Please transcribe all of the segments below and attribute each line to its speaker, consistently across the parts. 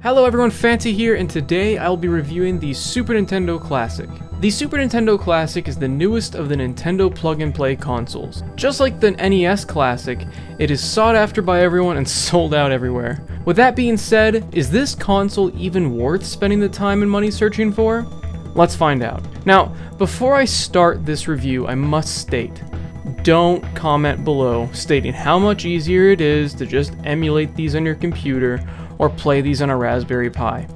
Speaker 1: Hello everyone, Fanta here, and today I'll be reviewing the Super Nintendo Classic. The Super Nintendo Classic is the newest of the Nintendo plug-and-play consoles. Just like the NES Classic, it is sought after by everyone and sold out everywhere. With that being said, is this console even worth spending the time and money searching for? Let's find out. Now, before I start this review, I must state, don't comment below stating how much easier it is to just emulate these on your computer or play these on a Raspberry Pi.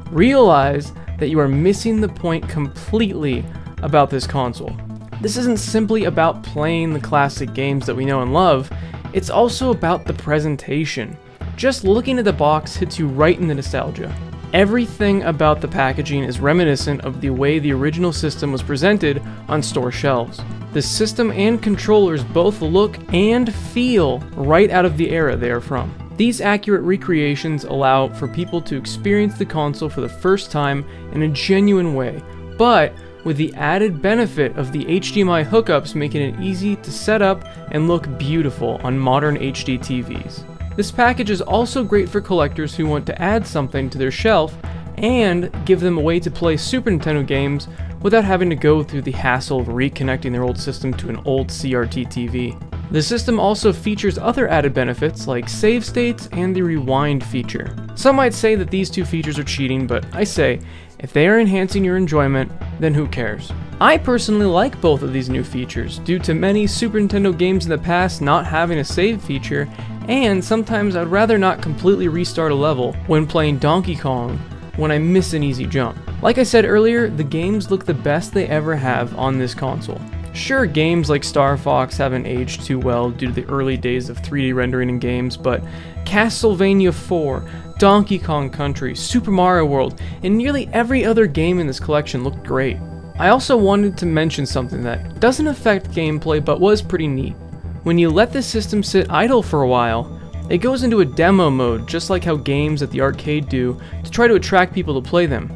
Speaker 1: Realize that you are missing the point completely about this console. This isn't simply about playing the classic games that we know and love, it's also about the presentation. Just looking at the box hits you right in the nostalgia. Everything about the packaging is reminiscent of the way the original system was presented on store shelves. The system and controllers both look and feel right out of the era they are from. These accurate recreations allow for people to experience the console for the first time in a genuine way, but with the added benefit of the HDMI hookups making it easy to set up and look beautiful on modern HD TVs. This package is also great for collectors who want to add something to their shelf and give them a way to play Super Nintendo games without having to go through the hassle of reconnecting their old system to an old CRT TV. The system also features other added benefits like save states and the rewind feature. Some might say that these two features are cheating, but I say, if they are enhancing your enjoyment, then who cares? I personally like both of these new features due to many Super Nintendo games in the past not having a save feature, and sometimes I'd rather not completely restart a level when playing Donkey Kong when I miss an easy jump. Like I said earlier, the games look the best they ever have on this console. Sure, games like Star Fox haven't aged too well due to the early days of 3D rendering in games, but Castlevania 4, Donkey Kong Country, Super Mario World, and nearly every other game in this collection looked great. I also wanted to mention something that doesn't affect gameplay but was pretty neat. When you let the system sit idle for a while, it goes into a demo mode just like how games at the arcade do to try to attract people to play them.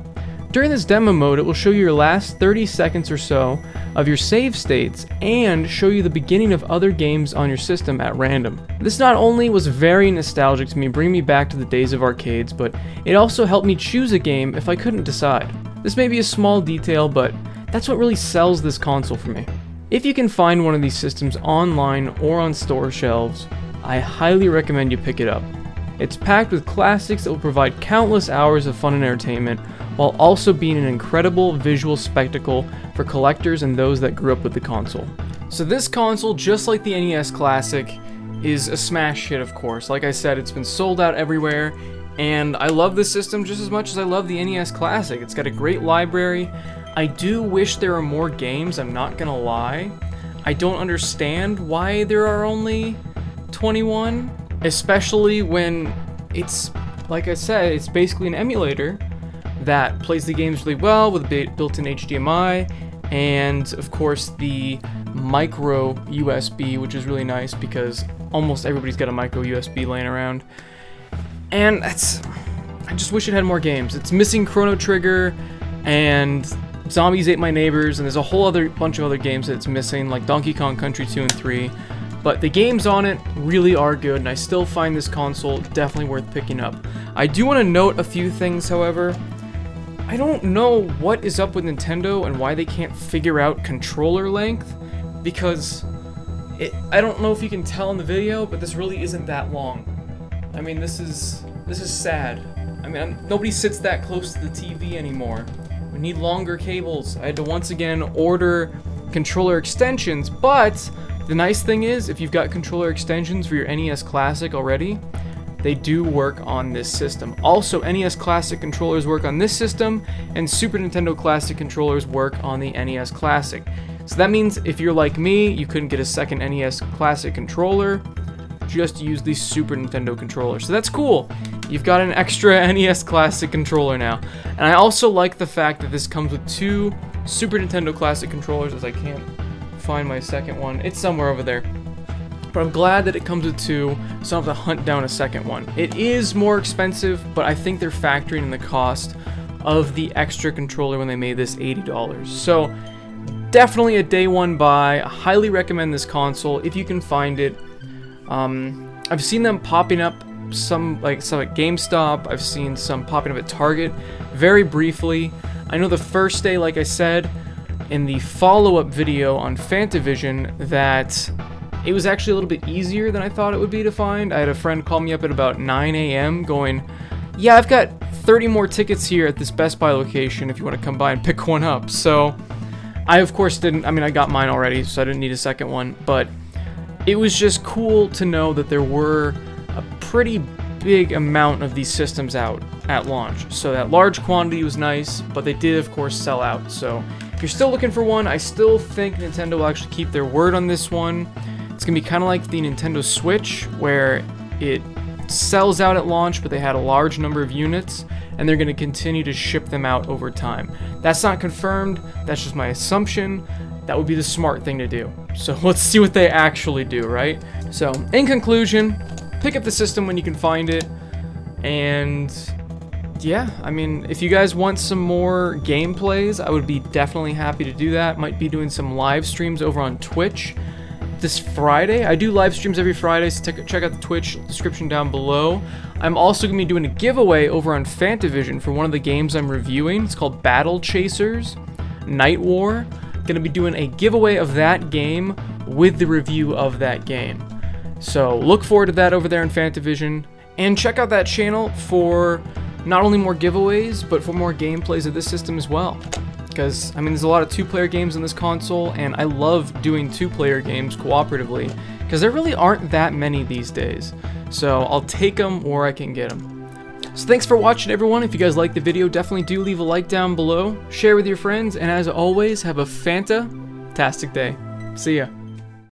Speaker 1: During this demo mode, it will show you your last 30 seconds or so of your save states and show you the beginning of other games on your system at random. This not only was very nostalgic to me, bringing me back to the days of arcades, but it also helped me choose a game if I couldn't decide. This may be a small detail, but that's what really sells this console for me. If you can find one of these systems online or on store shelves, I highly recommend you pick it up. It's packed with classics that will provide countless hours of fun and entertainment, while also being an incredible visual spectacle for collectors and those that grew up with the console. So this console, just like the NES Classic, is a smash hit, of course. Like I said, it's been sold out everywhere, and I love this system just as much as I love the NES Classic. It's got a great library. I do wish there were more games, I'm not gonna lie. I don't understand why there are only 21, especially when it's, like I said, it's basically an emulator that plays the games really well with built-in HDMI and of course the micro USB, which is really nice because almost everybody's got a micro USB laying around. And I just wish it had more games. It's missing Chrono Trigger and Zombies Ate My Neighbors, and there's a whole other bunch of other games that it's missing, like Donkey Kong Country 2 and 3. But the games on it really are good, and I still find this console definitely worth picking up. I do want to note a few things, however. I don't know what is up with Nintendo and why they can't figure out controller length, because I don't know if you can tell in the video, but this really isn't that long. I mean, this is sad. I mean, nobody sits that close to the TV anymore. We need longer cables. I had to once again order controller extensions, but the nice thing is, if you've got controller extensions for your NES Classic already, they do work on this system. Also, NES Classic controllers work on this system, and Super Nintendo Classic controllers work on the NES Classic. So that means if you're like me, you couldn't get a second NES Classic controller, just use the Super Nintendo controller. So that's cool. You've got an extra NES Classic controller now. And I also like the fact that this comes with two Super Nintendo Classic controllers, as I can't find my second one. It's somewhere over there. But I'm glad that it comes with two, so I don't have to hunt down a second one. It is more expensive, but I think they're factoring in the cost of the extra controller when they made this $80. So definitely a day one buy. I highly recommend this console if you can find it. I've seen them popping up some at GameStop. I've seen some popping up at Target very briefly. I know the first day, like I said in the follow-up video on Fantavision, that it was actually a little bit easier than I thought it would be to find. I had a friend call me up at about 9 a.m. going, yeah, I've got 30 more tickets here at this Best Buy location if you want to come by and pick one up. So I, of course, didn't. I mean, I got mine already, so I didn't need a second one. But it was just cool to know that there were a pretty big amount of these systems out at launch. So that large quantity was nice, but they did, of course, sell out. So if you're still looking for one, I still think Nintendo will actually keep their word on this one. It's going to be kind of like the Nintendo Switch, where it sells out at launch, but they had a large number of units, and they're going to continue to ship them out over time. That's not confirmed, that's just my assumption. That would be the smart thing to do. So let's see what they actually do, right? So, in conclusion, pick up the system when you can find it, and yeah, I mean, if you guys want some more gameplays, I would be definitely happy to do that. Might be doing some live streams over on Twitch this Friday. I do live streams every Friday, so check out the Twitch description down below. I'm also going to be doing a giveaway over on Fantavision for one of the games I'm reviewing. It's called Battle Chasers Night War. Going to be doing a giveaway of that game with the review of that game. So look forward to that over there in Fantavision, and check out that channel for not only more giveaways, but for more gameplays of this system as well. Because, I mean, there's a lot of two-player games on this console, and I love doing two-player games cooperatively, because there really aren't that many these days. So I'll take them where I can get them. So thanks for watching, everyone. If you guys liked the video, definitely do leave a like down below, share with your friends, and as always, have a fantastic day. See ya.